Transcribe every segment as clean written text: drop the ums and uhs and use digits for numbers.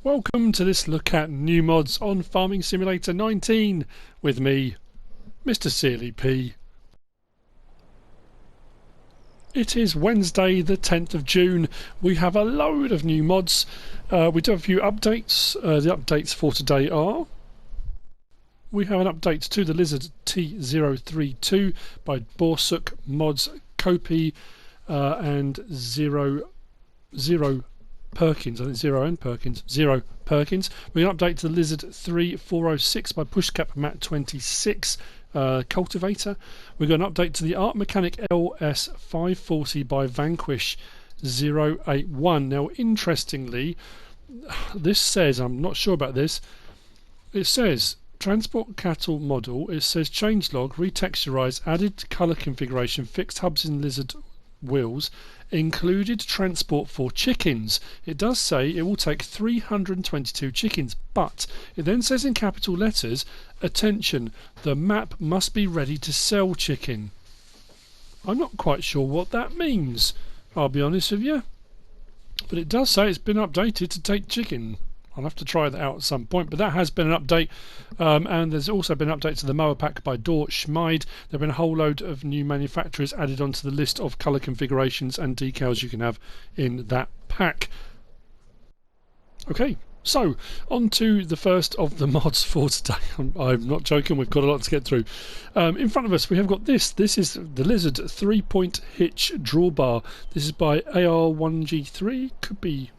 Welcome to this look at new mods on Farming Simulator 19 with me, MrSealyp. It is Wednesday the 10th of June. We have a load of new mods. We do have a few updates. The updates for today are: we have an update to the Mzh T10 by Borsuk Mods, Kopi and Zero Perkins. I think Zero and Perkins. Zero Perkins. We're going to update to the Mzh 3406 by Pushcap Mat 26 Cultivator. We're going to update to the Art Mechanic LS 540 by Vanquish 081. Now, interestingly, this says, I'm not sure about this, it says transport cattle model, it says changelog, retexturize, added colour configuration, fixed hubs in lizard wheels, included transport for chickens. It does say it will take 322 chickens, but it then says in capital letters, attention, the map must be ready to sell chicken. I'm not quite sure what that means, I'll be honest with you, but it does say it's been updated to take chicken. I'll have to try that out at some point, but that has been an update, and there's also been an update to the Mower Pack by Schmid. There have been a whole load of new manufacturers added onto the list of colour configurations and decals you can have in that pack. Okay, so on to the first of the mods for today. I'm not joking, we've got a lot to get through. In front of us we have got this. This is the Lizard 3-point Hitch drawbar. This is by AR1G3, could be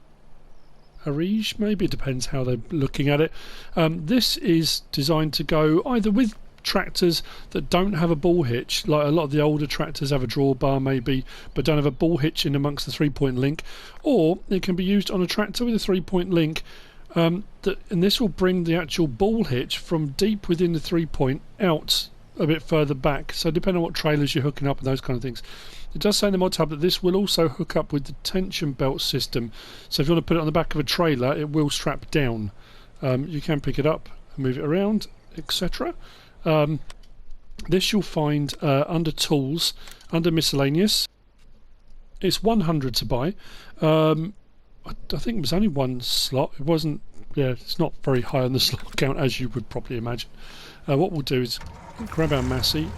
Arige, maybe, it depends how they're looking at it. This is designed to go either with tractors that don't have a ball hitch, like a lot of the older tractors have a drawbar maybe, but don't have a ball hitch in amongst the 3-point link, or it can be used on a tractor with a 3-point link, and this will bring the actual ball hitch from deep within the 3-point out a bit further back, so depending on what trailers you're hooking up and those kind of things. It does say in the Modhub that this will also hook up with the tension belt system, so if you want to put it on the back of a trailer it will strap down. You can pick it up and move it around, etc. This you'll find under tools, under miscellaneous. It's 100 to buy. I think it was only one slot. It wasn't, yeah, it's not very high on the slot count as you would probably imagine. What we'll do is grab our Massey.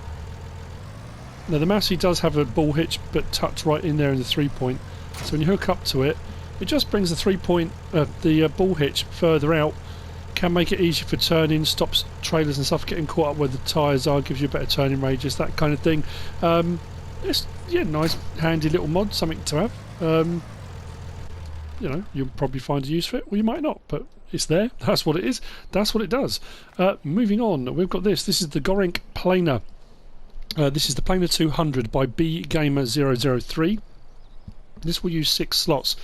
Now the Massey does have a ball hitch but tucked right in there in the 3-point, so when you hook up to it, it just brings the 3-point, the ball hitch further out, can make it easier for turning, stops trailers and stuff getting caught up where the tyres are, gives you a better turning radius, that kind of thing. It's, yeah, nice handy little mod, something to have. You know, you'll probably find a use for it, or you might not, but it's there, that's what it is, that's what it does. Moving on, we've got this is the Goring Planer. This is the Planer 200 by BGamer003. This will use 6 slots.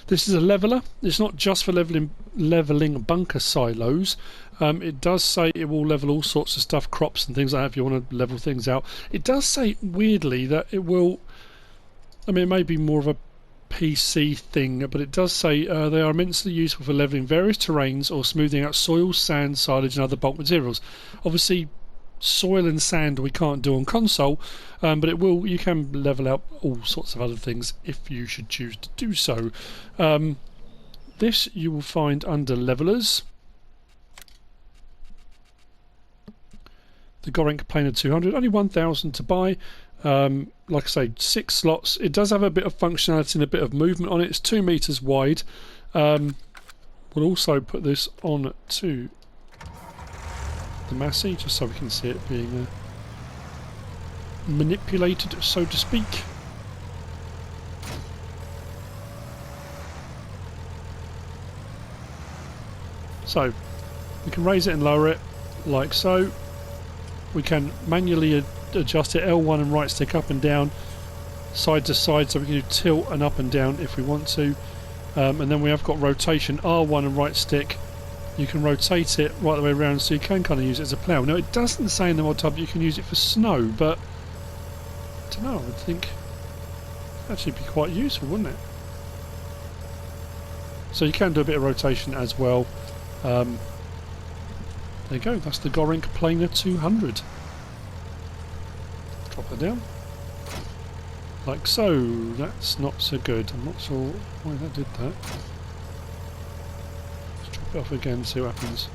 This is a leveller. It's not just for levelling bunker silos. It does say it will level all sorts of stuff, crops and things like that if you want to level things out. It does say, weirdly, that it will, I mean, it may be more of a PC thing, but it does say they are immensely useful for levelling various terrains or smoothing out soil, sand, silage and other bulk materials. Obviously soil and sand we can't do on console, but it will, you can level out all sorts of other things if you should choose to do so. This you will find under levelers, the Goring Planer 200, only 1,000 to buy. Like I say, 6 slots. It does have a bit of functionality and a bit of movement on it. It's 2 meters wide. We'll also put this on to the Massey, just so we can see it being manipulated, so to speak. So we can raise it and lower it like so. We can manually adjust it, L1 and right stick up and down, side to side, so we can do tilt and up and down if we want to. And then we have got rotation, R1 and right stick. You can rotate it right the way around, so you can kind of use it as a plough. Now it doesn't say in the Modhub you can use it for snow, but I don't know, I would think it'd actually be quite useful, wouldn't it? So you can do a bit of rotation as well. There you go, that's the Goring Planer 200. Drop that down. Like so. That's not so good. I'm not sure why that did that. it off again, see what happens.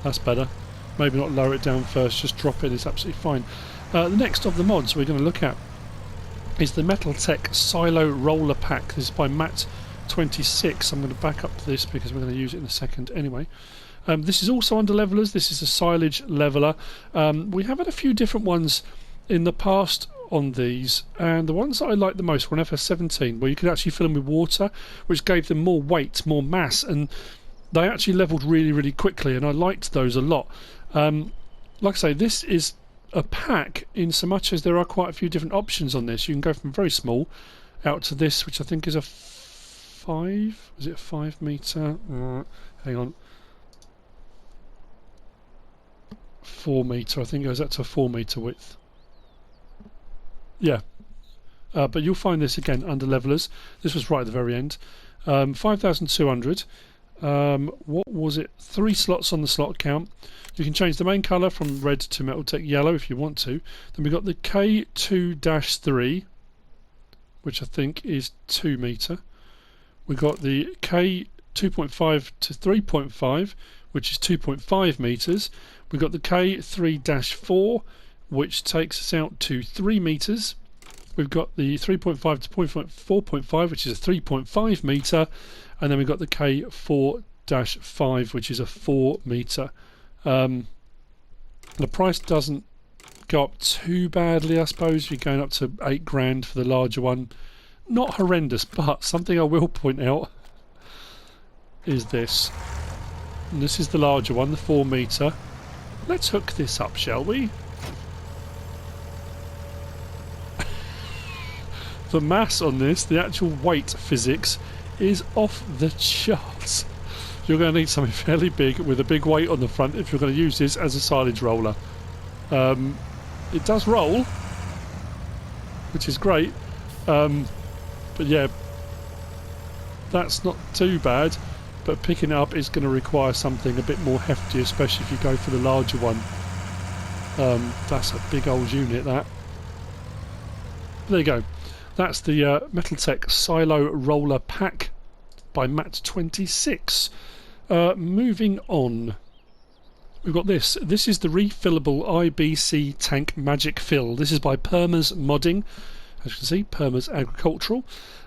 That's better. Maybe not lower it down first, just drop it, it's absolutely fine. The next of the mods we're going to look at is the Metaltech Silo Roller Pack. This is by Matt26. I'm going to back up to this because we're going to use it in a second anyway. This is also under levelers. This is a silage leveler. We have had a few different ones in the past on these, and the ones that I liked the most were an FS17, where you could actually fill them with water, which gave them more weight, more mass, and they actually leveled really, really quickly, and I liked those a lot. Like I say, this is a pack in so much as there are quite a few different options on this. You can go from very small out to this, which I think is a 5, is it a 5 metre? Hang on. 4 metre, I think it goes up to a 4 metre width. Yeah. But you'll find this again under levelers. This was right at the very end. 5,200. What was it? 3 slots on the slot count. You can change the main colour from red to Metaltech yellow if you want to. Then we've got the K2-3, which I think is 2 metre. We've got the K2.5 to 3.5, which is 2.5 metres. We've got the K3-4, which takes us out to 3 metres. We've got the 3.5 to 4.5, which is a 3.5 metre. And then we've got the K4-5, which is a 4 metre. The price doesn't go up too badly, I suppose. You're going up to 8 grand for the larger one. Not horrendous, but something I will point out is this. And this is the larger one, the 4 metre. Let's hook this up, shall we? The mass on this, the actual weight physics, is off the charts. You're going to need something fairly big with a big weight on the front if you're going to use this as a silage roller. It does roll, which is great, but yeah, that's not too bad, but picking it up is going to require something a bit more hefty, especially if you go for the larger one. That's a big old unit, that. There you go. That's the Metaltech Silo Roller Pack by Matt26. Moving on, we've got this. This is the refillable IBC tank magic fill. This is by Perma's Modding. As you can see, Perma's Agricultural.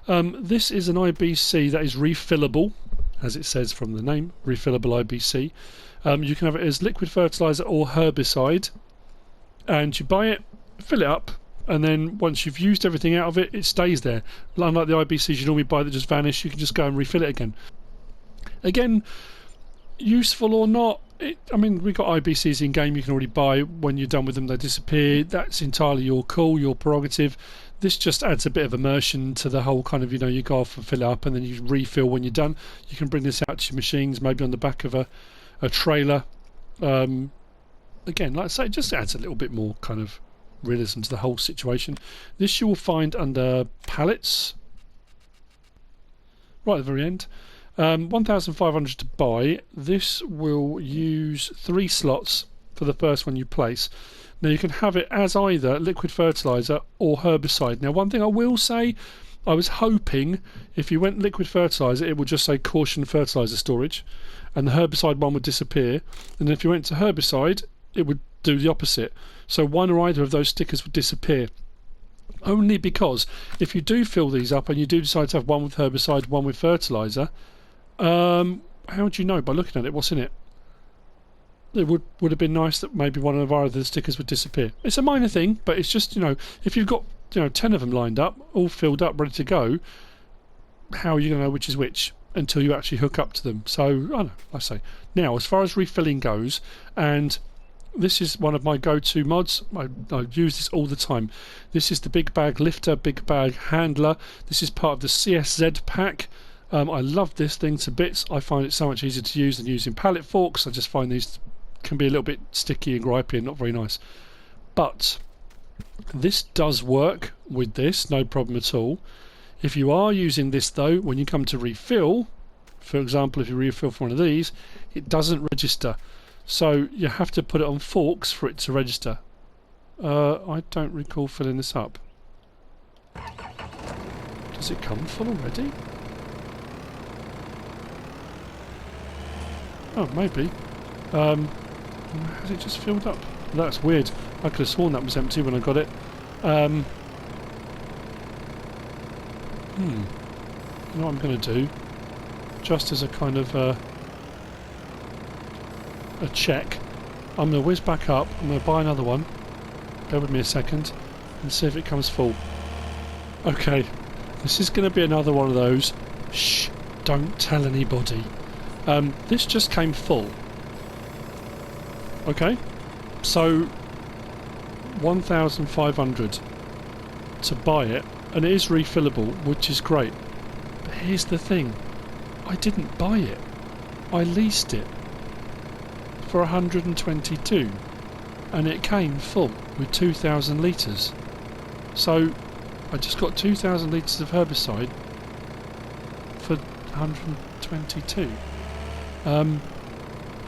This is an IBC that is refillable, as it says from the name, refillable IBC. You can have it as liquid fertiliser or herbicide, and you buy it, fill it up, and then once you've used everything out of it, it stays there. Unlike the IBCs you normally buy that just vanish, you can just go and refill it again. Again, useful or not, I mean, we've got IBCs in game you can already buy. When you're done with them, they disappear. That's entirely your call, your prerogative. This just adds a bit of immersion to the whole kind of, you know, you go off and fill it up and then you refill when you're done. You can bring this out to your machines, maybe on the back of a trailer. Again, like I say, it just adds a little bit more kind of realism to the whole situation. This you will find under pallets, right at the very end. 1,500 to buy. This will use 3 slots for the first one you place. Now you can have it as either liquid fertiliser or herbicide. Now one thing I will say, I was hoping if you went liquid fertiliser it would just say caution fertiliser storage and the herbicide one would disappear, and if you went to herbicide it would do the opposite. So one or either of those stickers would disappear. Only because if you do fill these up and you do decide to have one with herbicide, one with fertiliser, how would you know? By looking at it, what's in it? It would have been nice that maybe one of our other stickers would disappear. It's a minor thing, but it's just, you know, if you've got, you know, 10 of them lined up, all filled up, ready to go, how are you going to know which is which until you actually hook up to them? So, I don't know, I say. Now, as far as refilling goes, and this is one of my go-to mods. I use this all the time. This is the Big Bag Lifter, Big Bag Handler. This is part of the CSZ pack. I love this thing to bits. I find it so much easier to use than using pallet forks. I just find these can be a little bit sticky and gripey and not very nice. But this does work with this, no problem at all. If you are using this though, when you come to refill, for example if you refill for one of these, it doesn't register. So you have to put it on forks for it to register. I don't recall filling this up. Does it come full already? Oh, maybe. Has it just filled up? That's weird. I could have sworn that was empty when I got it. You know what I'm going to do? Just as a kind of a check, I'm going to whiz back up. I'm going to buy another one. Bear with me a second and see if it comes full. Okay, this is going to be another one of those. Shh! Don't tell anybody. This just came full. Okay, so 1,500 to buy it, and it is refillable, which is great. But here's the thing: I didn't buy it. I leased it for 122, and it came full with 2,000 litres. So I just got 2,000 litres of herbicide for 122. I'm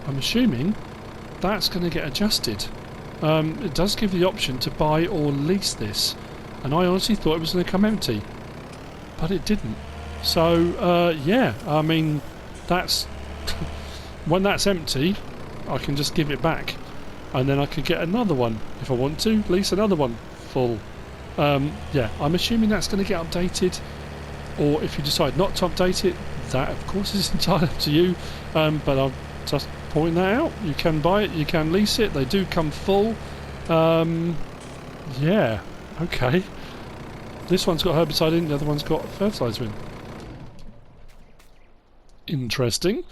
assuming that's going to get adjusted. It does give the option to buy or lease this, and I honestly thought it was going to come empty, but it didn't. So yeah, I mean, that's when that's empty, I can just give it back, and then I could get another one if I want to, lease another one full. Yeah, I'm assuming that's going to get updated, or if you decide not to update it, that of course is entirely up to you, but I'll just point that out. You can buy it, you can lease it, they do come full. Yeah, okay. This one's got herbicide in, the other one's got fertiliser in. Interesting.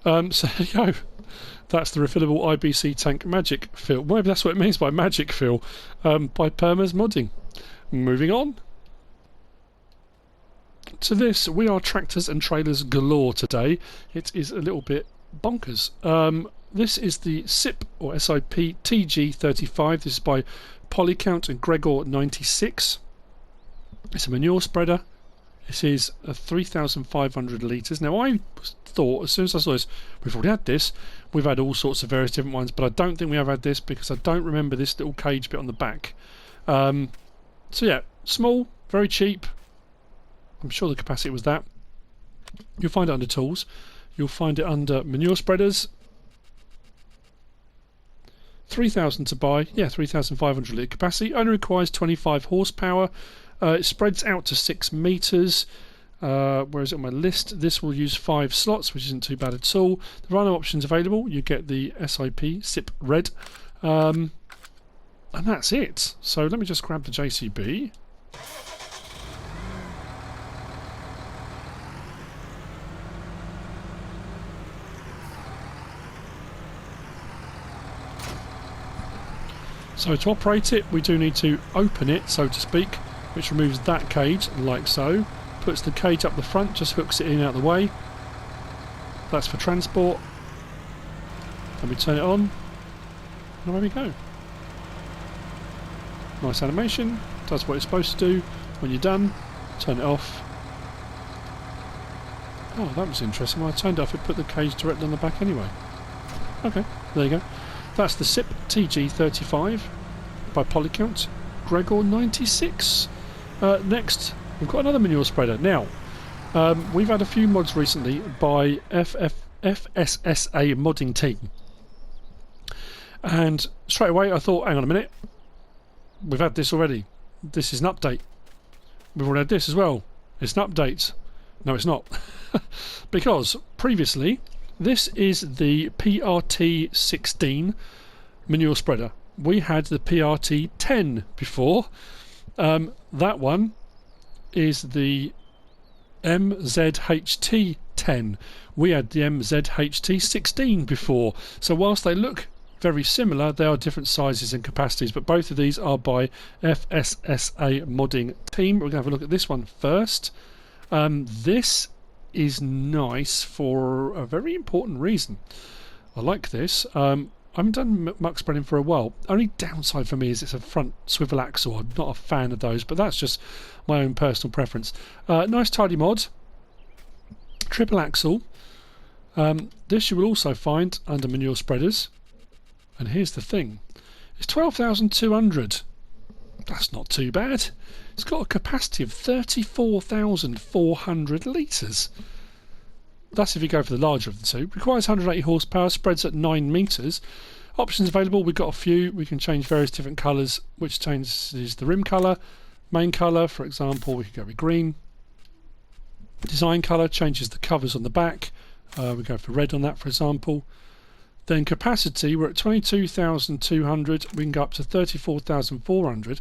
So there you go. That's the refillable IBC tank magic fill. Maybe that's what it means by magic fill, by Perma's modding. Moving on to this, we are tractors and trailers galore today. It is a little bit bonkers. This is the SIP or SIP TG35. This is by PolyCount and Gruber 96. It's a manure spreader. This is 3,500 litres. Now I thought, as soon as I saw this, we've already had this. We've had all sorts of various different ones, but I don't think we have had this because I don't remember this little cage bit on the back. So yeah, small, very cheap. I'm sure the capacity was that. You'll find it under tools. You'll find it under manure spreaders. 3,000 to buy. Yeah, 3,500 litre capacity. Only requires 25 horsepower. It spreads out to 6 metres. Where is it on my list? This will use 5 slots, which isn't too bad at all. There are no options available. You get the SIP red. And that's it. So let me just grab the JCB. So to operate it, we do need to open it, so to speak, which removes that cage, like so. Puts the cage up the front, just hooks it in out of the way. That's for transport. Then we turn it on, and away we go. Nice animation, does what it's supposed to do. When you're done, turn it off. Oh, that was interesting. When I turned it off, it put the cage directly on the back anyway. Okay, there you go. That's the SIP TG35 by PolyCount, Gruber 96. Next, we've got another manure spreader. Now, we've had a few mods recently by FSSA modding team. And straight away I thought, hang on a minute, we've had this already. This is an update. We've already had this as well. It's an update. No, it's not. Because previously, this is the PRT16 manure spreader. We had the PRT10 before. That one is the Mzh T10. We had the Mzh T16 before. So whilst they look very similar, they are different sizes and capacities, but both of these are by FSSA modding team. We're going to have a look at this one first. This is nice for a very important reason. I like this. I haven't done muck spreading for a while. Only downside for me is it's a front swivel axle. I'm not a fan of those, but that's just my own personal preference. Nice tidy mod. Triple axle. This you will also find under manure spreaders. And here's the thing. It's 12,200. That's not too bad. It's got a capacity of 34,400 litres. That's if you go for the larger of the two. Requires 180 horsepower, spreads at 9 metres. Options available, we've got a few. We can change various different colours, which changes the rim colour. Main colour, for example, we could go with green. Design colour changes the covers on the back. We go for red on that, for example. Then capacity, we're at 22,200. We can go up to 34,400.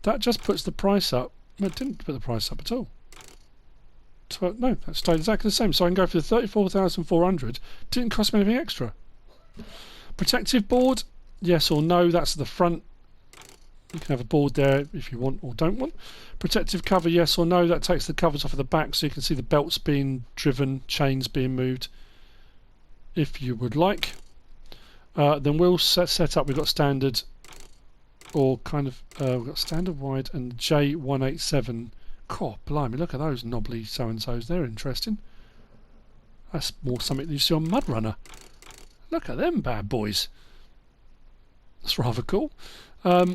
That just puts the price up. Well, it didn't put the price up at all. No, that stayed exactly the same. So I can go for the 34,400. Didn't cost me anything extra. Protective board, yes or no. That's the front. You can have a board there if you want or don't want. Protective cover, yes or no. That takes the covers off of the back so you can see the belts being driven, chains being moved, if you would like. Then we'll set up. We've got standard, or kind of we've got standard wide and J187. God, blimey, look at those knobbly so-and-sos. They're interesting. That's more something that you see on Mud Runner. Look at them bad boys. That's rather cool. There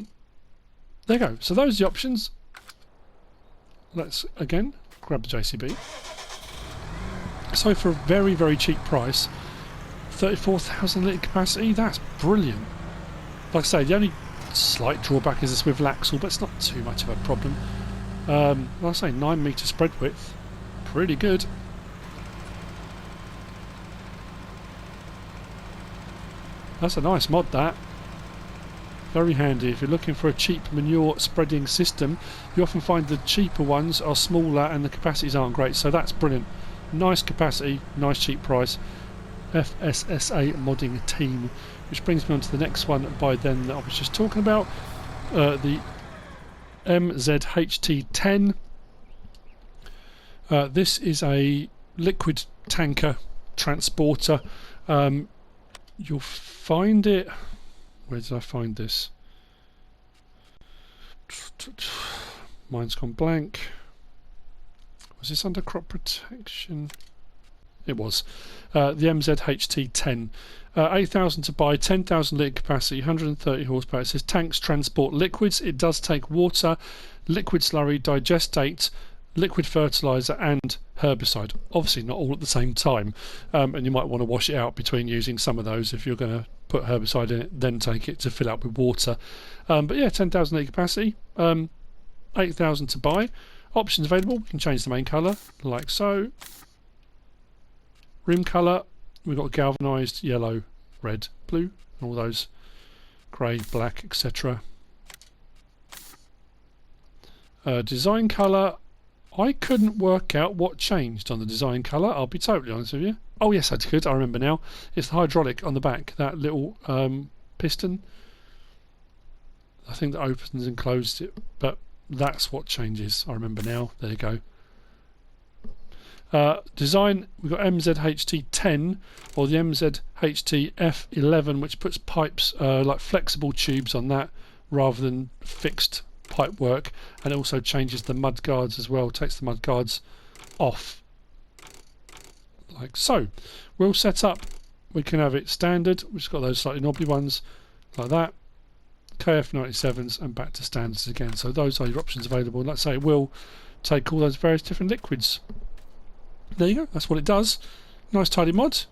you go. So those are the options. Let's, again, grab the JCB. So for a very, very cheap price, 34,000 litre capacity, that's brilliant. Like I say, the only slight drawback is the swivel axle, but it's not too much of a problem. Like I say, 9 metre spread width, pretty good. That's a nice mod, that. Very handy. If you're looking for a cheap manure spreading system, you often find the cheaper ones are smaller and the capacities aren't great, so that's brilliant. Nice capacity, nice cheap price. FSSA modding team, which brings me on to the next one by then that I was just talking about, the Mzh T10. This is a liquid tanker transporter. You'll find it. Where did I find this? Mine's gone blank. Was this under crop protection? It was. The Mzh T10. 8,000 to buy, 10,000 litre capacity, 130 horsepower. It says tanks transport liquids. It does take water, liquid slurry, digestate, liquid fertiliser and herbicide. Obviously not all at the same time, and you might want to wash it out between using some of those if you're going to put herbicide in it, then take it to fill up with water. But yeah, 10,000 litre capacity, 8,000 to buy. Options available, you can change the main colour like so. Rim colour, we've got galvanised, yellow, red, blue, all those, grey, black, etc. Design colour, I couldn't work out what changed on the design colour, I'll be totally honest with you. Oh yes, I could, I remember now. It's the hydraulic on the back, that little piston. I think that opens and closes it, but that's what changes. I remember now, there you go. Design, we've got Mzh T10 or the Mzh FS19, which puts pipes like flexible tubes on that rather than fixed pipe work, and it also changes the mud guards as well, takes the mud guards off like so. We'll set up, we can have it standard, which has got those slightly knobbly ones like that, KF97s and back to standards again. So those are your options available, and let's say it will take all those various different liquids. There you go, that's what it does. Nice tidy mod.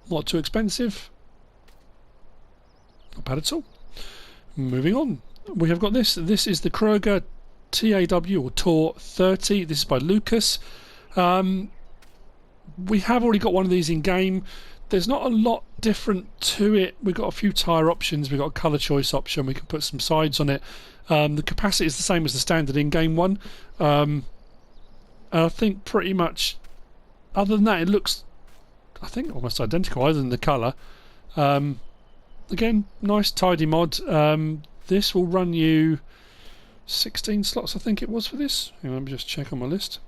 Not too expensive. Not bad at all. Moving on. We have got this. This is the Kroeger TAW or TOR 30. This is by Lucas. We have already got one of these in game. There's not a lot different to it. We've got a few tyre options. We've got a colour choice option. We can put some sides on it. The capacity is the same as the standard in-game one. I think pretty much, other than that, it looks, I think, almost identical, other than the colour. Again, nice tidy mod. This will run you 16 slots, I think it was, for this. Let me just check on my list.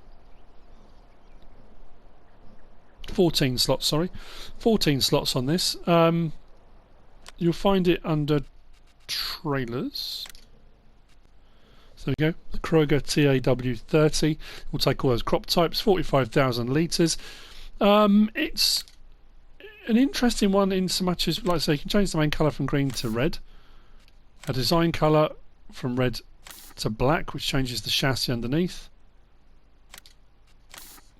14 slots, sorry. 14 slots on this. You'll find it under trailers. So there we go, the Kroeger TAW30 will take all those crop types, 45,000 litres. It's an interesting one in so much as, like I say, you can change the main colour from green to red, a design colour from red to black, which changes the chassis underneath.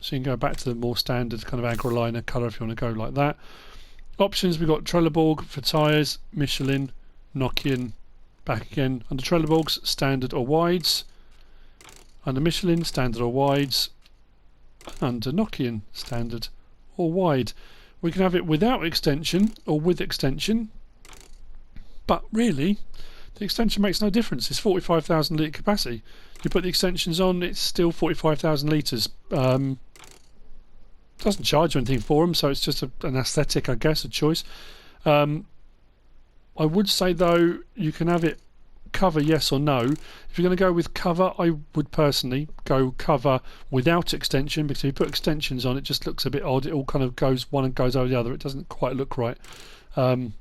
So you can go back to the more standard kind of agroliner colour if you want to go like that. Options, we've got Trelleborg for tyres, Michelin, Nokian, back again. Under Trelleborgs, standard or wides. Under Michelin, standard or wides. Under Nokian, standard or wide. We can have it without extension or with extension, but really the extension makes no difference. It's 45,000 litre capacity. You put the extensions on, it's still 45,000 litres. Doesn't charge you anything for them, so it's just an aesthetic, I guess, a choice. I would say though, you can have it cover yes or no. If you're going to go with cover, I would personally go cover without extension, because if you put extensions on, it just looks a bit odd. It all kind of goes one and goes over the other. It doesn't quite look right. So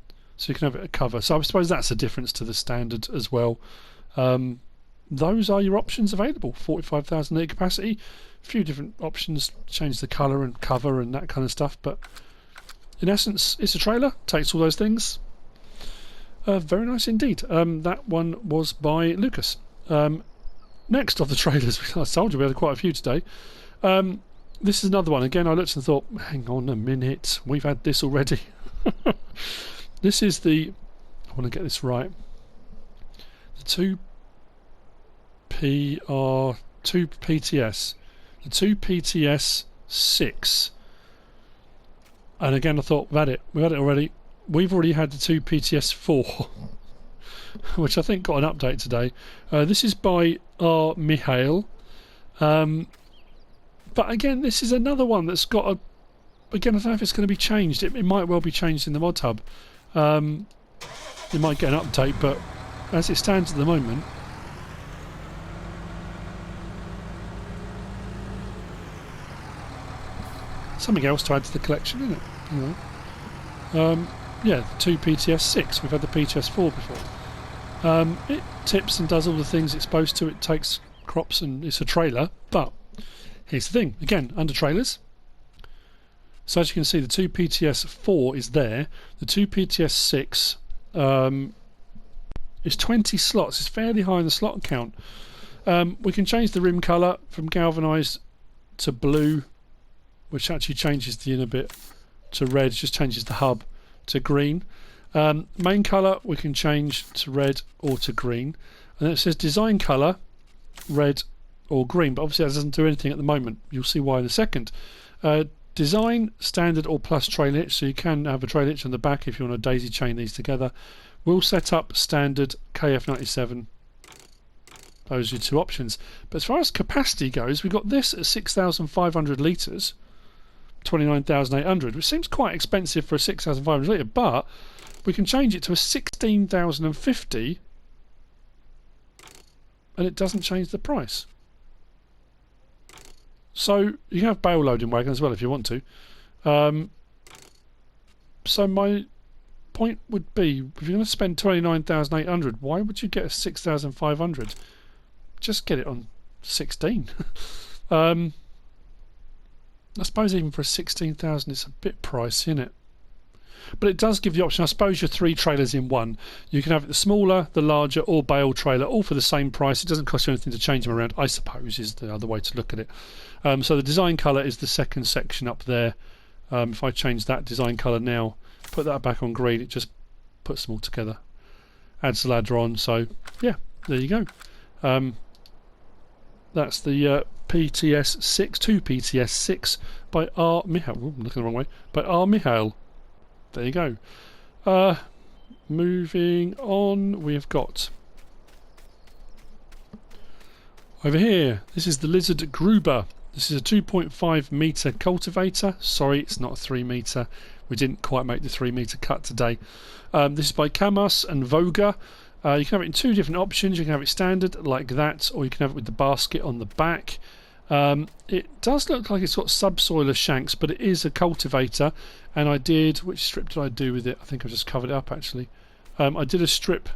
you can have it a cover. So I suppose that's a difference to the standard as well. Those are your options available. 45,000 litre capacity. A few different options, change the colour and cover and that kind of stuff, but in essence it's a trailer, takes all those things. Very nice indeed. That one was by Lucas. Next of the trailers, I told you we had quite a few today. This is another one. Again, I looked and thought, hang on a minute, we've had this already. This is the, I want to get this right, the 2PTS. The 2PTS 6. And again I thought, we had it already. We've already had the 2PTS 4, which I think got an update today. This is by Mihail. But again, this is another one that's got a... Again, I don't know if it's going to be changed. It might well be changed in the Modhub. It might get an update, but as it stands at the moment... Something else to add to the collection, isn't it? Yeah, the 2PTS 6. We've had the PTS 4 before. It tips and does all the things it's supposed to. It takes crops and it's a trailer. But here's the thing. Again, under trailers. So as you can see, the 2PTS 4 is there. The 2PTS 6 is 20 slots. It's fairly high in the slot count. We can change the rim colour from galvanised to blue, which actually changes the inner bit, to red, just changes the hub to green. Main colour we can change to red or to green, and then it says design colour red or green, but obviously that doesn't do anything at the moment. You'll see why in a second. Design standard or plus trail hitch, so you can have a trail hitch on the back if you want to daisy chain these together. We'll set up standard KF97. Those are your two options. But as far as capacity goes, we've got this at 6,500 litres, 29,800, which seems quite expensive for a 6,500 litre, but we can change it to a 16,050 and it doesn't change the price. So you can have bale loading wagon as well if you want to. So my point would be, if you're going to spend 29,800, why would you get a 6,500? Just get it on 16. I suppose even for a 16,000 it's a bit pricey, isn't it? But it does give the option, I suppose, you're 3 trailers in one. You can have it the smaller, the larger or bale trailer, all for the same price. It doesn't cost you anything to change them around, I suppose, is the other way to look at it. So the design colour is the second section up there. If I change that design colour now, put that back on green, it just puts them all together. Adds the ladder on, so yeah, there you go. That's the PTS 6, 2PTS 6 by R. Mihail. Ooh, I'm looking the wrong way. By R. Mihail. There you go. Moving on, we have got over here. This is the Lizard Gruber. This is a 2.5 metre cultivator. Sorry, it's not a 3 metre. We didn't quite make the 3 metre cut today. This is by KamUs and Voger. You can have it in 2 different options. You can have it standard like that, or you can have it with the basket on the back. It does look like it's got subsoiler shanks, but it is a cultivator, and I did, which strip did I do with it? I think I just covered it up actually. I did a strip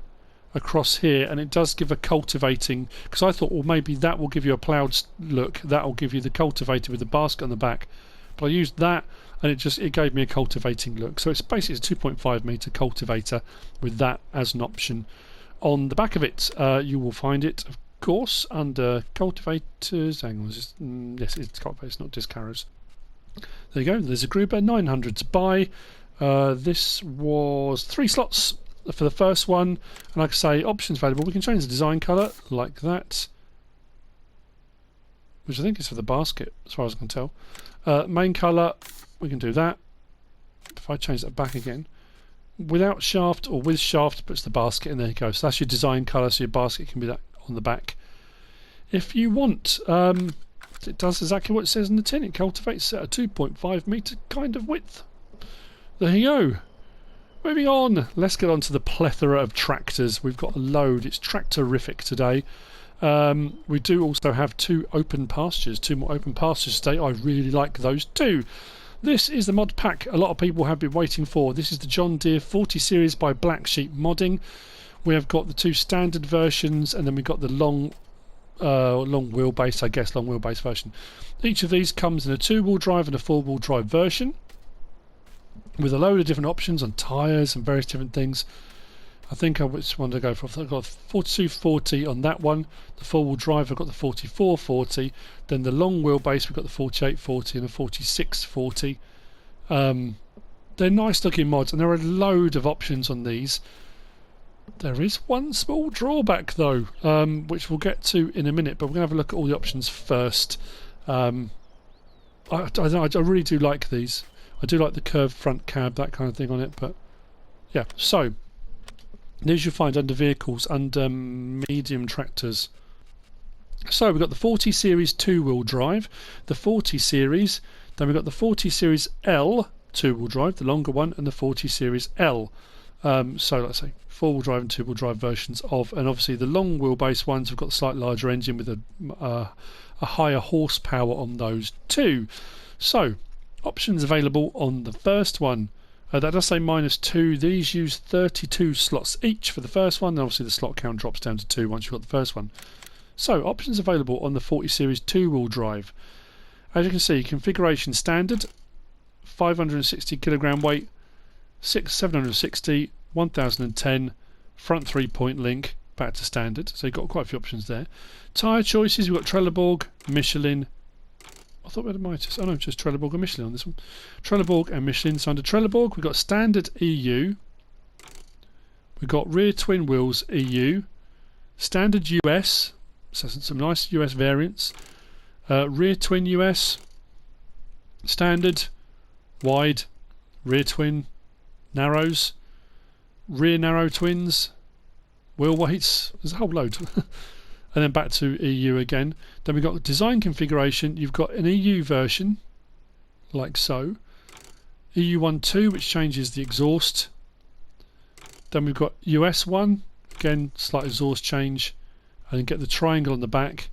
across here, and it does give a cultivating, because I thought, well, maybe that will give you a ploughed look, that will give you the cultivator with the basket on the back, but I used that and it gave me a cultivating look. So it's basically a 2.5 metre cultivator with that as an option. On the back of it you will find it, of course, under cultivators. Hang on, yes, it's cultivators, not disc harrows. There you go. There's a Gruber 900 to buy. This was 3 slots for the first one, and like I say, options available. We can change the design colour like that, which I think is for the basket, as far as I can tell. Main colour, we can do that. If I change that back again, without shaft or with shaft, puts the basket in. There you go. So that's your design colour. So your basket can be that on the back. If you want, it does exactly what it says in the tin. It cultivates at a 2.5 metre kind of width. There you go. Moving on, let's get on to the plethora of tractors. We've got a load. It's TRACTOR-IFIC today. We do also have 2 open pastures, 2 more open pastures today. I really like those too. This is the mod pack a lot of people have been waiting for. This is the John Deere 40 series by BlackSheep modding. We have got the 2 standard versions, and then we've got the long wheelbase, I guess, long wheelbase version. Each of these comes in a 2-wheel drive and a 4-wheel drive version, with a load of different options on tyres and various different things. I think I just want to go for. I've got 4240 on that one. The 4-wheel drive, I've got the 4440. Then the long wheelbase, we've got the 4840 and the 4640. They're nice looking mods, and there are a load of options on these. There is one small drawback though, which we'll get to in a minute, but we're going to have a look at all the options first. I really do like these. I do like the curved front cab, that kind of thing on it, but yeah. So these you'll find under vehicles, under medium tractors. So we've got the 40 series 2-wheel drive, the 40 series, then we've got the 40 series L 2-wheel drive, the longer one, and the 40 series L. So let's say 4-wheel drive and 2-wheel drive versions of, and obviously the long wheelbase ones have got a slightly larger engine with a higher horsepower on those too. So options available on the first one. That does say -2. These use 32 slots each for the first one, and obviously the slot count drops down to 2 once you've got the first one. So options available on the 40 series 2-wheel drive. As you can see, configuration standard, 560 kilogram weight, 760, 1010, front 3-point link, back to standard. So you've got quite a few options there. Tyre choices, we've got Trelleborg, Michelin. I thought we had a Mitas. Oh no, just Trelleborg and Michelin on this one. Trelleborg and Michelin. So under Trelleborg, we've got standard EU. We've got rear twin wheels EU. Standard US. So some nice US variants. Rear twin US. Standard. Wide. Rear twin. Narrows. Rear narrow twins. Wheel weights. There's a whole load. And then back to EU again. Then we've got design configuration. You've got an EU version, like so. EU 1.2, which changes the exhaust. Then we've got US 1, again, slight exhaust change. And then get the triangle on the back.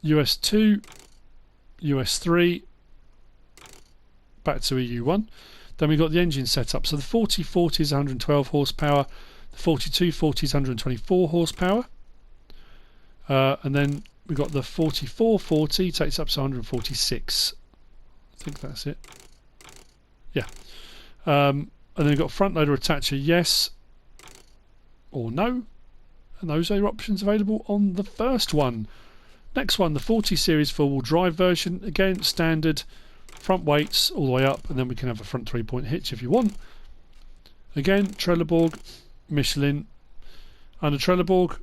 US 2, US 3, back to EU 1. Then we've got the engine setup. So the 4040 is 112 horsepower. The 4240 is 124 horsepower. And then we've got the 4440, takes up to 146. I think that's it. Yeah. And then we've got front loader attacher, yes or no. And those are your options available on the first one. Next one, the 40 series 4-wheel drive version. Again, standard front weights all the way up, and then we can have a front 3-point hitch if you want. Again, Trelleborg, Michelin. Under Trelleborg,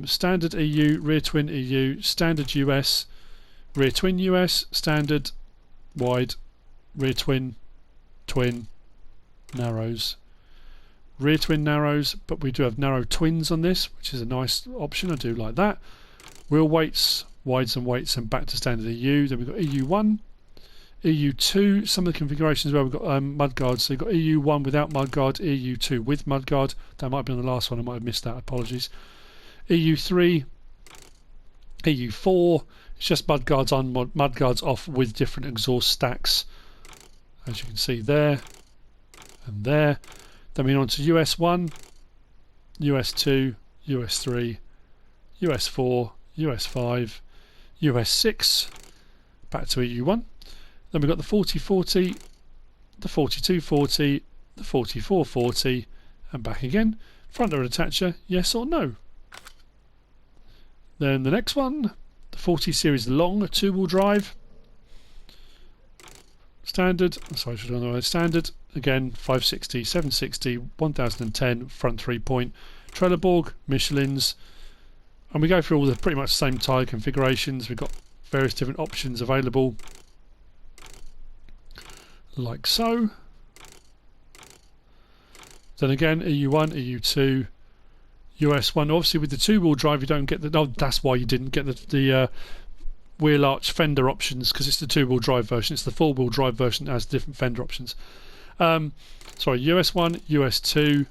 standard EU, rear twin EU, standard US, rear twin US, standard, wide, rear twin, twin, narrows, rear twin narrows, but we do have narrow twins on this, which is a nice option. I do like that. Wheel weights, wides and weights, and back to standard EU. Then we've got EU1, EU2, some of the configurations where we've got mudguards. So you've got EU1 without mudguard, EU2 with mudguard. That might be on the last one, I might have missed that, apologies. EU3, EU4, it's just mudguards on, mudguards off with different exhaust stacks, as you can see there and there. Then we're on to US1, US2, US3, US4, US5, US6, back to EU1. Then we've got the 4040, the 4240, the 4440, and back again. Front loader attacher, yes or no? Then the next one, the 40 series long 2-wheel drive. Standard, sorry, should I know, standard, again 560, 760, 1010, front 3-point, Trelleborg, Michelin's, and we go through all the pretty much same tyre configurations. We've got various different options available, like so. Then again, EU1, EU2, US1. Obviously, with the 2-wheel drive, you don't get the. Oh, that's why you didn't get the wheel arch fender options, because it's the 2-wheel drive version. It's the 4-wheel drive version that has different fender options. Sorry, US1, US2,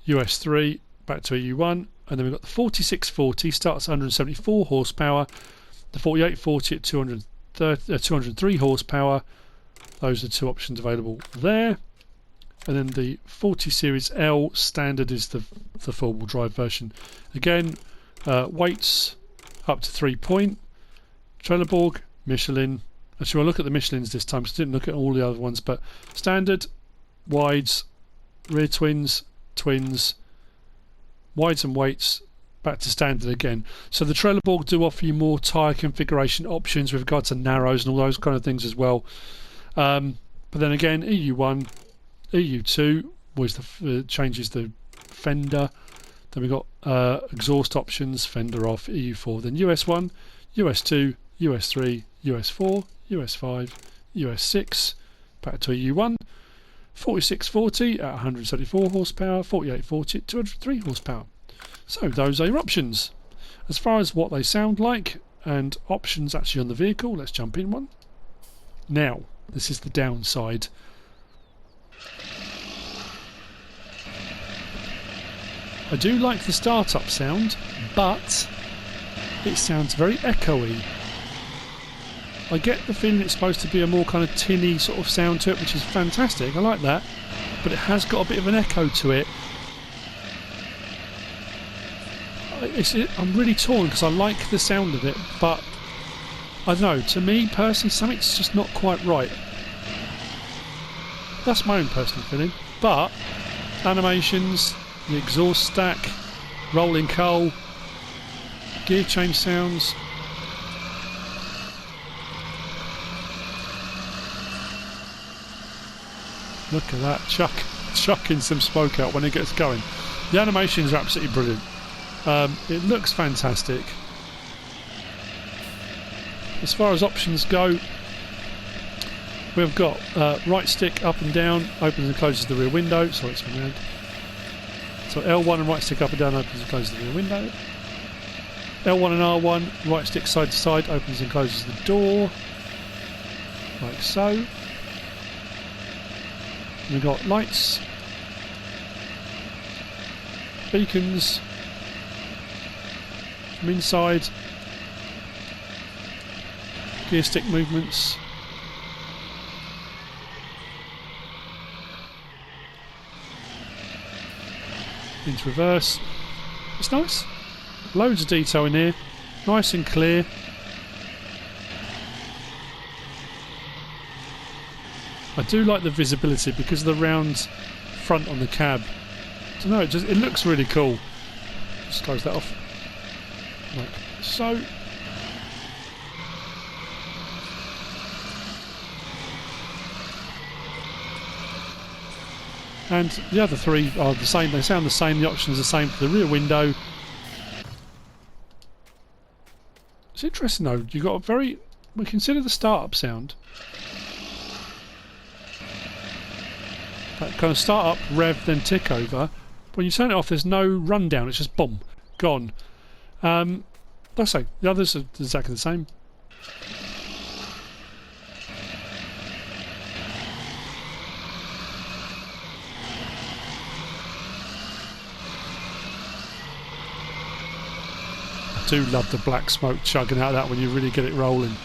US3, back to EU1, and then we've got the 4640 starts at 174 horsepower, the 4840 at 203 horsepower. Those are 2 options available there. And then the 40 series L standard is the 4-wheel drive version. Again, weights up to 3-point. Trelleborg, Michelin. Actually, I'll look at the Michelins this time, so I didn't look at all the other ones. But standard, wides, rear twins, twins, wides and weights, back to standard again. So the Trelleborg do offer you more tyre configuration options with regard to narrows and all those kind of things as well. But then again, EU1, EU2 was changes the fender. Then we've got exhaust options, fender off, EU4. Then US1, US2, US3, US4, US5, US6, back to EU1, 4640 at 174 horsepower, 4840 at 203 horsepower. So those are your options. As far as what they sound like and options actually on the vehicle, let's jump in one. Now, this is the downside. I do like the startup sound, but it sounds very echoey. I get the feeling it's supposed to be a more kind of tinny sort of sound to it, which is fantastic. I like that, but it has got a bit of an echo to it. I'm really torn because I like the sound of it, but I don't know, to me personally something's just not quite right. That's my own personal feeling, but animations, the exhaust stack, rolling coal, gear change sounds. Look at that, chucking some smoke out when it gets going. The animations are absolutely brilliant. It looks fantastic. As far as options go, we've got right stick up and down, opens and closes the rear window. Sorry, it's my hand. So L1 and right stick up and down opens and closes the rear window. L1 and R1, right stick side to side, opens and closes the door, like so. We've got lights, beacons from inside, gear stick movements, into reverse. It's nice. Loads of detail in here, nice and clear. I do like the visibility because of the round front on the cab. I don't know, it looks really cool. Just close that off. Like so. And the other three are the same, they sound the same, the options are the same for the rear window. It's interesting though, you've got a very, we consider the start-up sound. That kind of start up, rev, then tick over. When you turn it off, there's no rundown. It's just boom, gone. Like I say, the others are exactly the same. I do love the black smoke chugging out of that when you really get it rolling.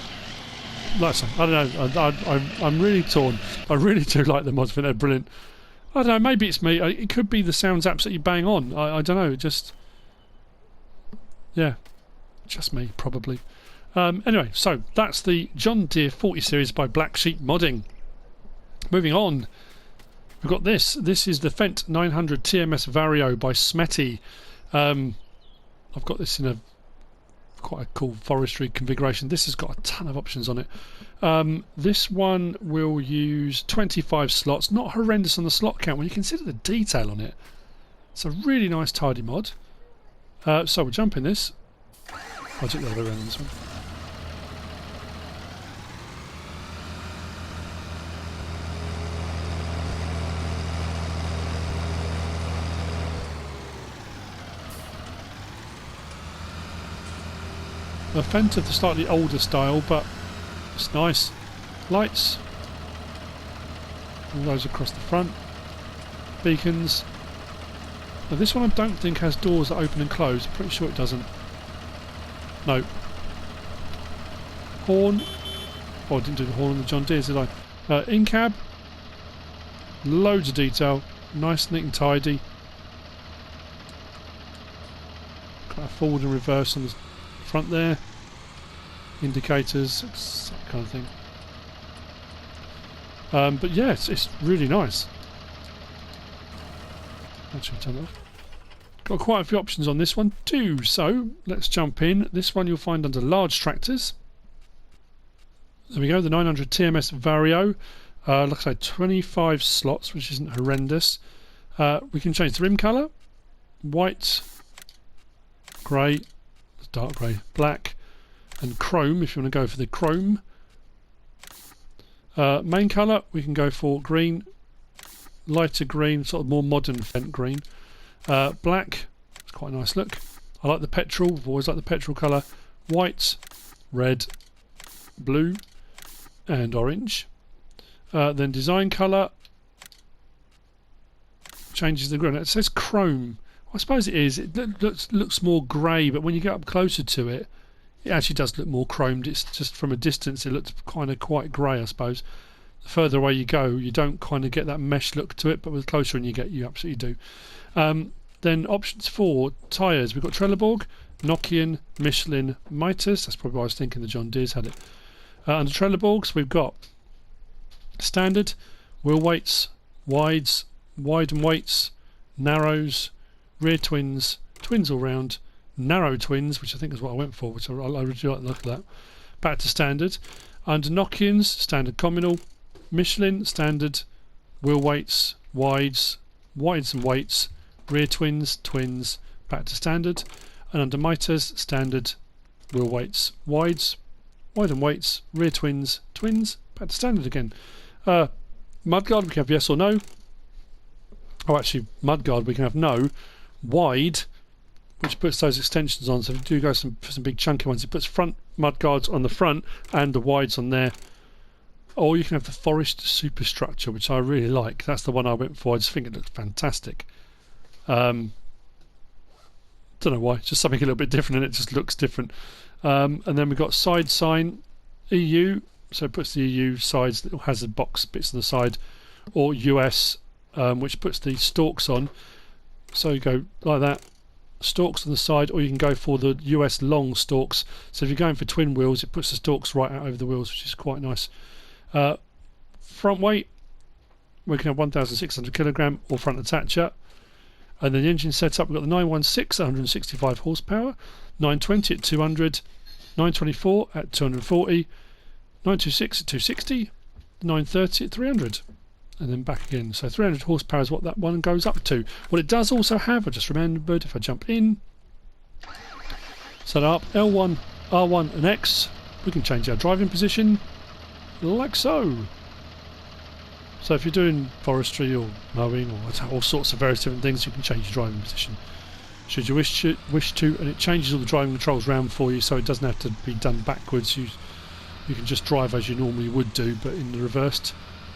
Like I say, I don't know, I'm really torn. I really do like the mods, I think they're brilliant. I don't know, maybe it's me, it could be the sound's absolutely bang on, I don't know, just, yeah, just me, probably. Anyway, so that's the John Deere 40 series by BlackSheep Modding. Moving on, We've got this. This is the Fendt 900 TMS Vario by Smety. I've got this in a quite a cool forestry configuration. This has got a ton of options on it. This one will use 25 slots. Not horrendous on the slot count when you consider the detail on it. It's a really nice tidy mod. So we'll jump in this. I'll take the other way around on this one. A Fendt of the slightly older style, but it's nice. Lights. All those across the front. Beacons. Now this one I don't think has doors that open and close. Pretty sure it doesn't. No. Horn. Oh, I didn't do the horn on the John Deere, did I? In-cab. Loads of detail. Nice, neat and tidy. Kind of forward and reverse on the front there. Indicators, that kind of thing. But yeah, it's really nice. Actually, turn it off. Got quite a few options on this one too, so let's jump in. This one you'll find under large tractors. There we go, the 900 TMS Vario. Like I say, 25 slots, which isn't horrendous. We can change the rim colour. White, grey, dark grey, black, and chrome if you want to go for the chrome. Main colour, we can go for green, lighter green, sort of more modern Fendt green. Black, it's quite a nice look. I like the petrol, I've always liked the petrol colour. White, red, blue, and orange. Then design colour changes the green. It says chrome. I suppose it is. It looks more grey, but when you get up closer to it, it actually does look more chromed. It's just from a distance, it looks kind of quite grey, I suppose. The further away you go, you don't kind of get that mesh look to it, but the closer in you get, you absolutely do. Then options for tyres. We've got Trelleborg, Nokian, Michelin, Mitas. That's probably why I was thinking the John Deere's had it. Under Trelleborgs, we've got standard, wheel weights, wides, wide and weights, narrows, rear twins, twins all round, narrow twins, which I think is what I went for, which I really like the look of that. Back to standard. Under Nokians, standard communal, Michelin, standard, wheel weights, wides and weights, rear twins, twins, back to standard. And under Mitas, standard, wheel weights, wide and weights, rear twins, twins, back to standard again. Mudguard, we can have yes or no. Oh, actually, Mudguard, we can have no. Wide, which puts those extensions on, so if you do go for some big chunky ones, it puts front mudguards on the front and the wides on there. Or you can have the forest superstructure, which I really like. That's the one I went for. I just think it looks fantastic. Don't know why, just something a little bit different, and it just looks different. And then we've got side sign EU, so it puts the EU sides that has the box bits on the side, or US, which puts the stalks on. So you go like that, stalks on the side, or you can go for the US long stalks. So if you're going for twin wheels, it puts the stalks right out over the wheels, which is quite nice. Front weight, we can have 1,600 kilogram or front attacher. And then the engine setup, we've got the 916 at 165 horsepower, 920 at 200, 924 at 240, 926 at 260, 930 at 300. And then back again. So 300 horsepower is what that one goes up to. What it does also have, I just remembered, if I jump in, set up L1, R1 and X, we can change our driving position like so. So if you're doing forestry or mowing or all sorts of various different things, you can change your driving position should you wish to, and it changes all the driving controls round for you, so it doesn't have to be done backwards. You can just drive as you normally would do, but in the reversed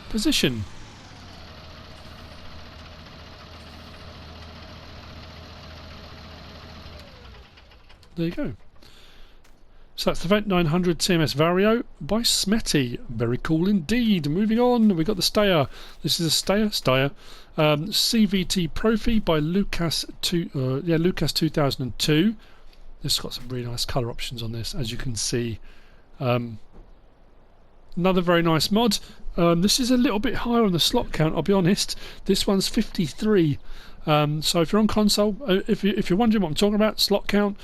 position. There you go. So that's the Fendt 900 TMS Vario by Smety. Very cool indeed. Moving on, we've got the Steyr. This is a Steyr. CVT Profi by Lucas 2002. This has got some really nice colour options on this, as you can see. Another very nice mod. This is a little bit higher on the slot count, I'll be honest. This one's 53. So if you're on console, if you're wondering what I'm talking about, slot count,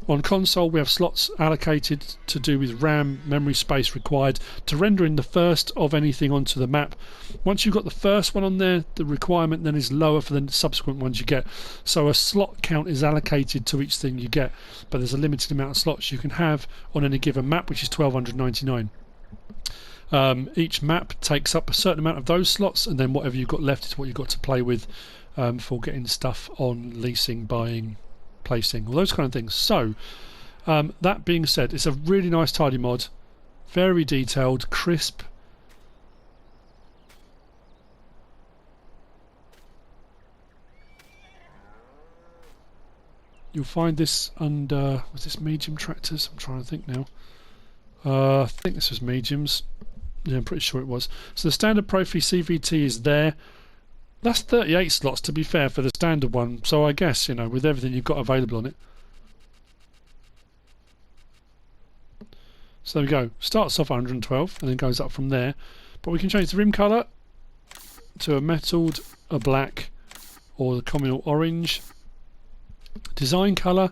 on console we have slots allocated to do with RAM, memory space required to render in the first of anything onto the map. Once you've got the first one on there, the requirement then is lower for the subsequent ones you get. So a slot count is allocated to each thing you get, but there's a limited amount of slots you can have on any given map, which is 1299. Each map takes up a certain amount of those slots, and then whatever you've got left is what you've got to play with for getting stuff on, leasing, buying, placing, all those kind of things. So that being said, it's a really nice tidy mod, very detailed, crisp. You'll find this under, was this medium tractors? I'm trying to think now. I think this was mediums. Yeah, I'm pretty sure it was. So the standard Prophy Cvt is there. That's 38 slots, to be fair, for the standard one. So I guess, you know, with everything you've got available on it. So there we go. Starts off 112 and then goes up from there. But we can change the rim colour to a metalled, a black, or the communal orange. Design colour.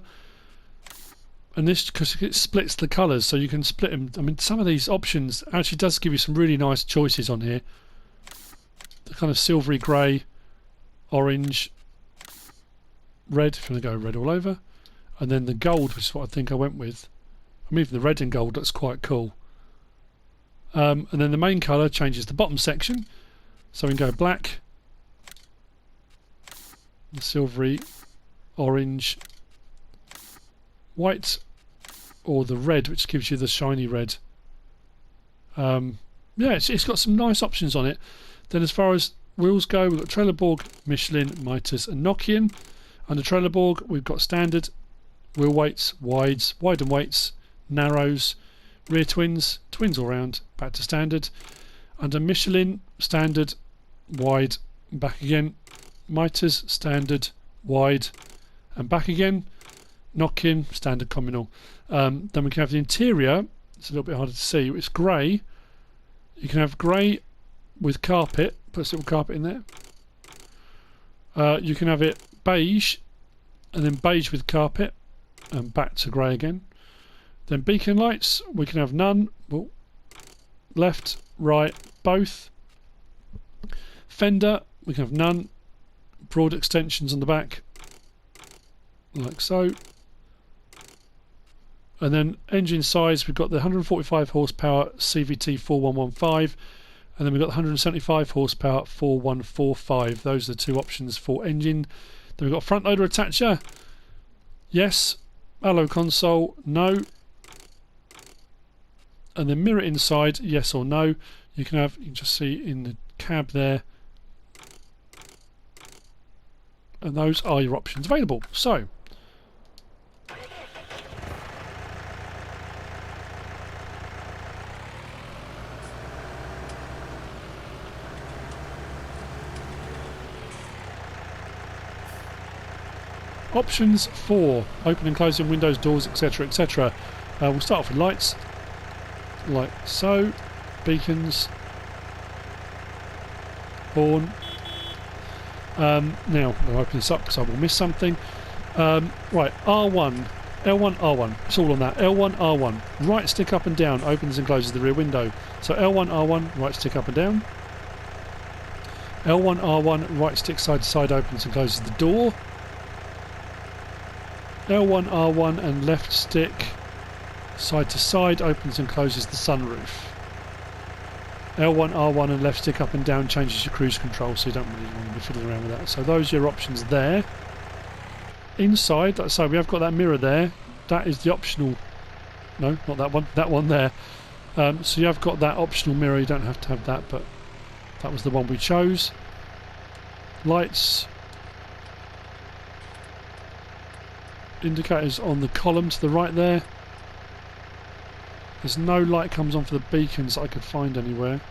And this, because it splits the colours, so you can split them. I mean, some of these options actually does give you some really nice choices on here. The kind of silvery grey, orange, red, if you want to go red all over, and then the gold, which is what I think I went with. I mean, even the red and gold looks quite cool. And then the main colour changes the bottom section, so we can go black, the silvery, orange, white, or the red, which gives you the shiny red. Yeah, it's got some nice options on it. Then as far as wheels go, we've got Trelleborg, Michelin, Mitas and Nokian. Under Trelleborg we've got standard, wheel weights, wides, wide and weights, narrows, rear twins, twins all round, back to standard. Under Michelin, standard, wide, back again. Mitas, standard, wide and back again. Nokian, standard, communal. Then we can have the interior. It's a little bit harder to see. It's grey. You can have grey with carpet. Put a little carpet in there. You can have it beige, and then beige with carpet, and back to grey again. Then beacon lights. We can have none. Well, left, right, both. Fender. We can have none. Broad extensions on the back, like so. And then engine size, we've got the 145 horsepower CVT 4115, and then we've got the 175 horsepower 4145. Those are the two options for engine. Then we've got front loader attacher, yes. Alloy console, no. And then mirror inside, yes or no. You can just see in the cab there. And those are your options available. So options for open and closing windows, doors, etc, etc. We'll start off with lights, like so. Beacons, horn. Now I'll open this up because I will miss something. Right, R1, L1, R1, it's all on that. L1, R1, right stick up and down opens and closes the rear window. So L1, R1, right stick up and down. L1, R1, right stick side to side opens and closes the door. L1, R1 and left stick side to side opens and closes the sunroof. L1, R1 and left stick up and down changes your cruise control, so you don't really want to be fiddling around with that. So those are your options there. Inside, like I say, we have got that mirror there. That is the optional. No, not that one. That one there. So you have got that optional mirror. You don't have to have that, but that was the one we chose. Lights. Indicators on the column to the right there. There's no light comes on for the beacons that I could find anywhere.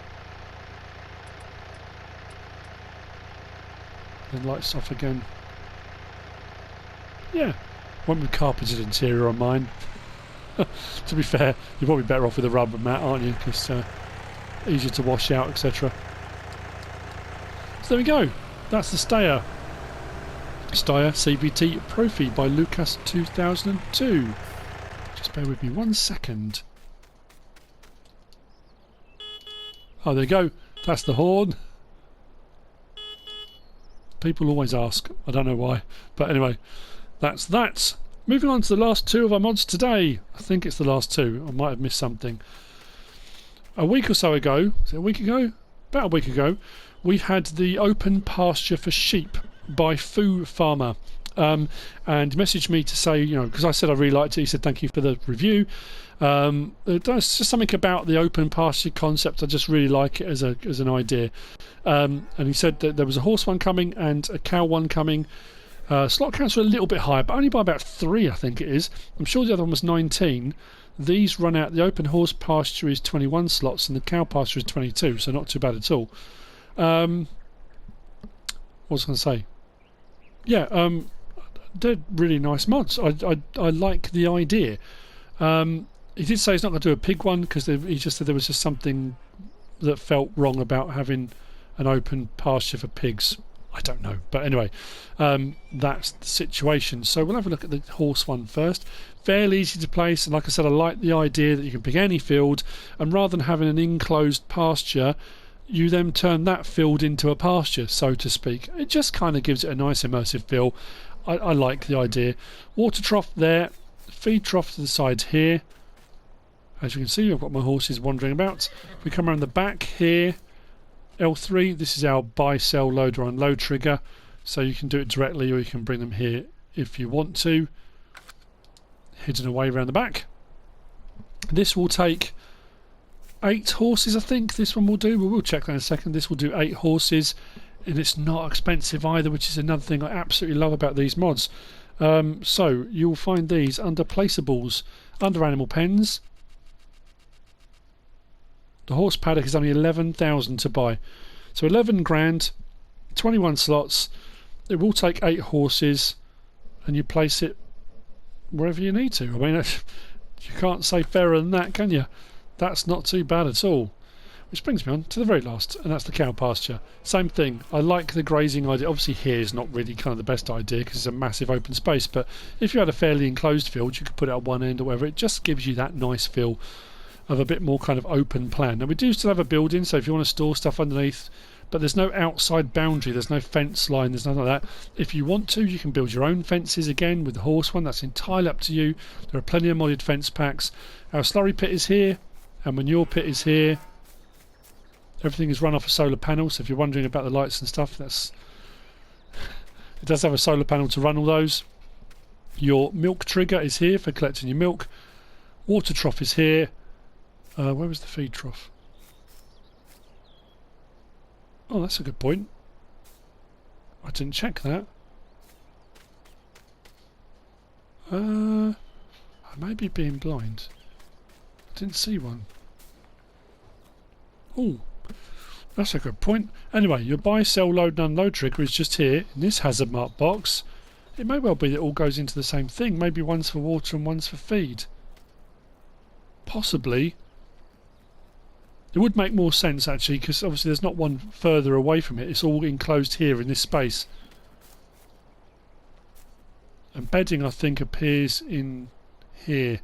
Then lights off again. Yeah, went with carpeted interior on mine. To be fair, you're probably better off with a rubber mat, aren't you? Because easier to wash out, etc. So there we go. That's the Steyr Cvt Profi by Lucas 2002. Just bear with me 1 second. Oh, there you go. That's the horn. People always ask. I don't know why. But anyway, that's that. Moving on to the last two of our mods today. I think it's the last two. I might have missed something. A week or so ago, is it a week ago? About a week ago, we had the open pasture for sheep by Foo Farmer. And he messaged me to say, you know, because I said I really liked it, he said thank you for the review. There's just something about the open pasture concept, I just really like it as an idea. And he said that there was a horse one coming and a cow one coming. Slot counts are a little bit higher, but only by about 3, I think it is. I'm sure the other one was 19. These run out, the open horse pasture is 21 slots and the cow pasture is 22, so not too bad at all. What was I going to say? Yeah, they're really nice mods. I like the idea. He did say he's not going to do a pig one because he just said there was just something that felt wrong about having an open pasture for pigs. I don't know, but anyway, that's the situation. So we'll have a look at the horse one first. Fairly easy to place, and like I said, I like the idea that you can pick any field, and rather than having an enclosed pasture, you then turn that field into a pasture, so to speak. It just kind of gives it a nice immersive feel. I like the idea. Water trough there, feed trough to the side here. As you can see, I've got my horses wandering about. We come around the back here. L3, this is our buy, sell, load or unload trigger, so you can do it directly or you can bring them here if you want to. Hidden away around the back. This will take 8 horses, I think this one will do, but we'll check that in a second. This will do 8 horses, and it's not expensive either, which is another thing I absolutely love about these mods. So you'll find these under placeables, under animal pens. The horse paddock is only 11,000 to buy, so 11 grand, 21 slots. It will take 8 horses, and you place it wherever you need to. I mean, you can't say fairer than that, can you? That's not too bad at all. Which brings me on to the very last, and that's the cow pasture. Same thing. I like the grazing idea. Obviously here is not really kind of the best idea because it's a massive open space, but if you had a fairly enclosed field, you could put it at one end or whatever. It just gives you that nice feel of a bit more kind of open plan. Now we do still have a building, so if you want to store stuff underneath, but there's no outside boundary, there's no fence line, there's nothing like that. If you want to, you can build your own fences again with the horse one. That's entirely up to you. There are plenty of modded fence packs. Our slurry pit is here, our manure pit is here. Everything is run off a solar panel, so if you're wondering about the lights and stuff, it does have a solar panel to run all those. Your milk trigger is here for collecting your milk. Water trough is here. Where was the feed trough? Oh, that's a good point. I didn't check that. I may be being blind. I didn't see one. Oh, that's a good point. Anyway, your buy, sell, load and unload trigger is just here in this hazard mark box. It may well be that it all goes into the same thing. Maybe one's for water and one's for feed. Possibly. It would make more sense actually, because obviously there's not one further away from it. It's all enclosed here in this space. And bedding, I think, appears in here.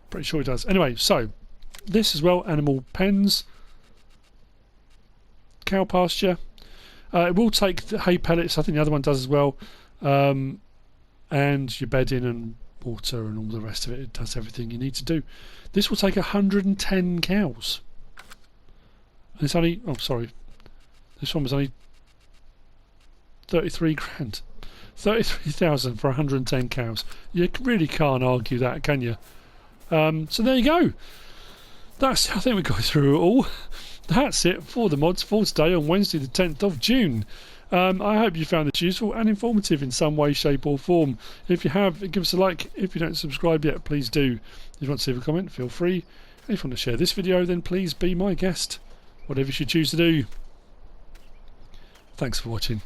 Pretty sure it does. Anyway, so this as well, animal pens, cow pasture. It will take the hay pellets. I think the other one does as well. And your bedding and water and all the rest of it. It does everything you need to do. This will take 110 cows. And it's only, oh sorry, this one was only 33 grand. 33,000 for 110 cows. You really can't argue that, can you? So there you go. I think we got through it all. That's it for the mods for today on Wednesday the 10th of June. I hope you found this useful and informative in some way, shape or form. If you have, give us a like. If you don't subscribe yet, please do. If you want to leave a comment, feel free. And if you want to share this video, then please be my guest. Whatever you choose to do. Thanks for watching.